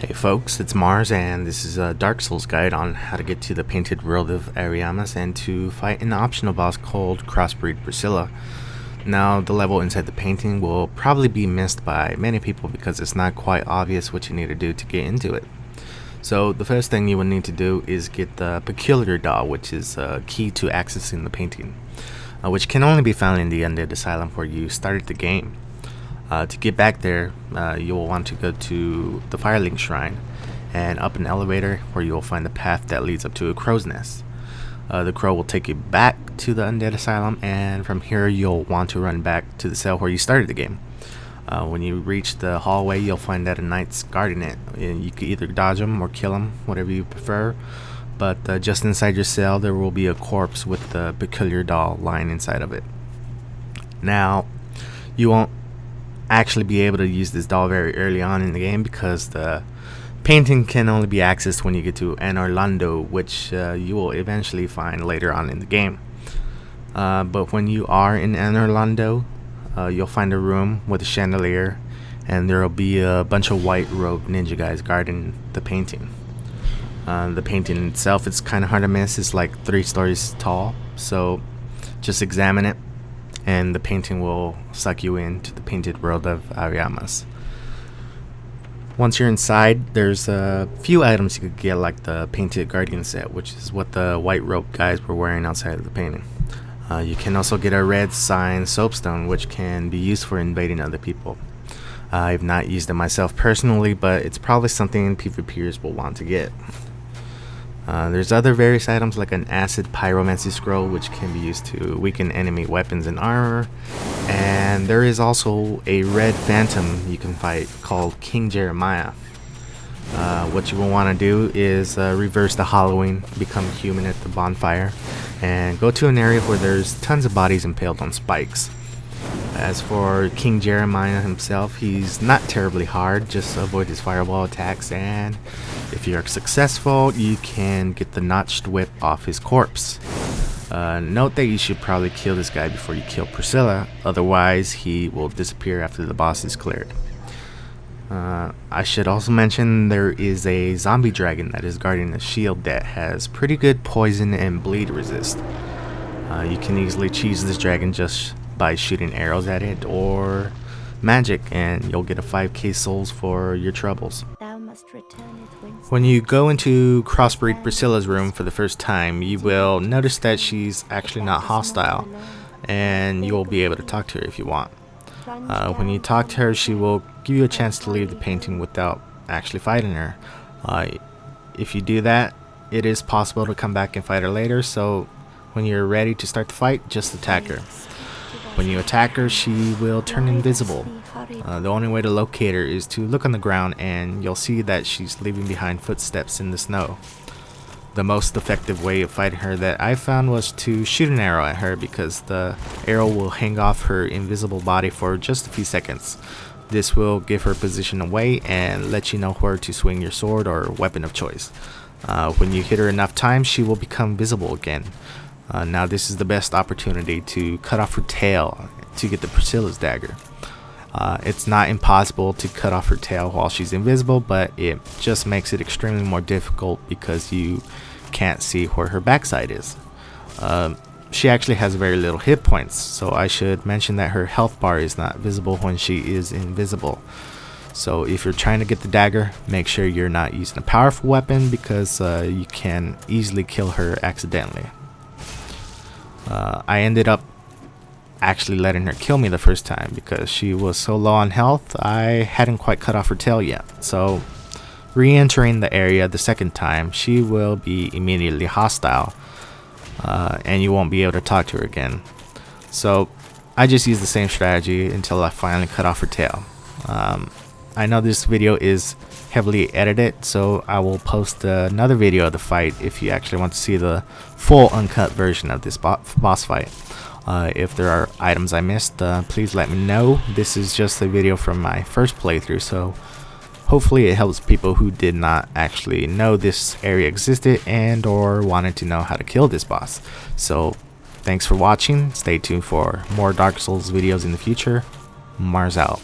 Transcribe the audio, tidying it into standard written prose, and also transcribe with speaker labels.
Speaker 1: Hey folks, it's Mars and this is a Dark Souls guide on how to get to the Painted World of Ariamis and to fight an optional boss called Crossbreed Priscilla. Now, the level inside the painting will probably be missed by many people because it's not quite obvious what you need to do to get into it. So the first thing you will need to do is get the Peculiar Doll, which is key to accessing the painting, which can only be found in the Undead Asylum where you started the game. To get back there, you will want to go to the Firelink Shrine and up an elevator where you will find the path that leads up to a crow's nest. The crow will take you back to the Undead Asylum, and from here you'll want to run back to the cell where you started the game. When you reach the hallway, you'll find that a knight's guarding it, and you can either dodge him or kill him, whatever you prefer. But just inside your cell there will be a corpse with the Peculiar Doll lying inside of it. Now, you won't actually be able to use this doll very early on in the game because the painting can only be accessed when you get to Orlando, which you will eventually find later on in the game. But when you are in Orlando, you'll find a room with a chandelier, and there will be a bunch of white robed ninja guys guarding the painting. The painting itself is kind of hard to miss. It's like 3 stories tall, so just examine it and the painting will suck you into the Painted World of Ariamis. Once you're inside, there's a few items you could get, like the Painted Guardian set, which is what the white robe guys were wearing outside of the painting. You can also get a red sign soapstone, which can be used for invading other people. I've not used it myself personally, but it's probably something PvPers will want to get. There's other various items like an acid pyromancy scroll, which can be used to weaken enemy weapons and armor, and there is also a red phantom you can fight called King Jeremiah. What you will want to do is reverse the hollowing, become human at the bonfire, and go to an area where there's tons of bodies impaled on spikes. As for King Jeremiah himself, he's not terribly hard, just avoid his fireball attacks, and if you're successful, you can get the notched whip off his corpse. Note that you should probably kill this guy before you kill Priscilla, otherwise he will disappear after the boss is cleared. I should also mention there is a zombie dragon that is guarding a shield that has pretty good poison and bleed resist. You can easily cheese this dragon just by shooting arrows at it or magic, and you'll get a 5k souls for your troubles. When you go into Crossbreed Priscilla's room for the first time, you will notice that she's actually not hostile, and you will be able to talk to her if you want. When you talk to her, she will give you a chance to leave the painting without actually fighting her. If you do that, it is possible to come back and fight her later, so when you're ready to start the fight, just attack her. When you attack her, she will turn invisible. The only way to locate her is to look on the ground, and you'll see that she's leaving behind footsteps in the snow. The most effective way of fighting her that I found was to shoot an arrow at her, because the arrow will hang off her invisible body for just a few seconds. This will give her position away and let you know where to swing your sword or weapon of choice. When you hit her enough times, she will become visible again. Now this is the best opportunity to cut off her tail to get the Priscilla's dagger. It's not impossible to cut off her tail while she's invisible, but it just makes it extremely more difficult because you can't see where her backside is. She actually has very little hit points, so I should mention that her health bar is not visible when she is invisible. So if you're trying to get the dagger, make sure you're not using a powerful weapon because you can easily kill her accidentally. I ended up actually letting her kill me the first time because she was so low on health. I hadn't quite cut off her tail yet, so re-entering the area the second time, she will be immediately hostile, and you won't be able to talk to her again. So I just used the same strategy until I finally cut off her tail. I know this video is heavily edited, so I will post another video of the fight if you actually want to see the full uncut version of this boss fight. If there are items I missed, please let me know. This is just a video from my first playthrough, so hopefully it helps people who did not actually know this area existed and or wanted to know how to kill this boss. So thanks for watching. Stay tuned for more Dark Souls videos in the future. Mars out.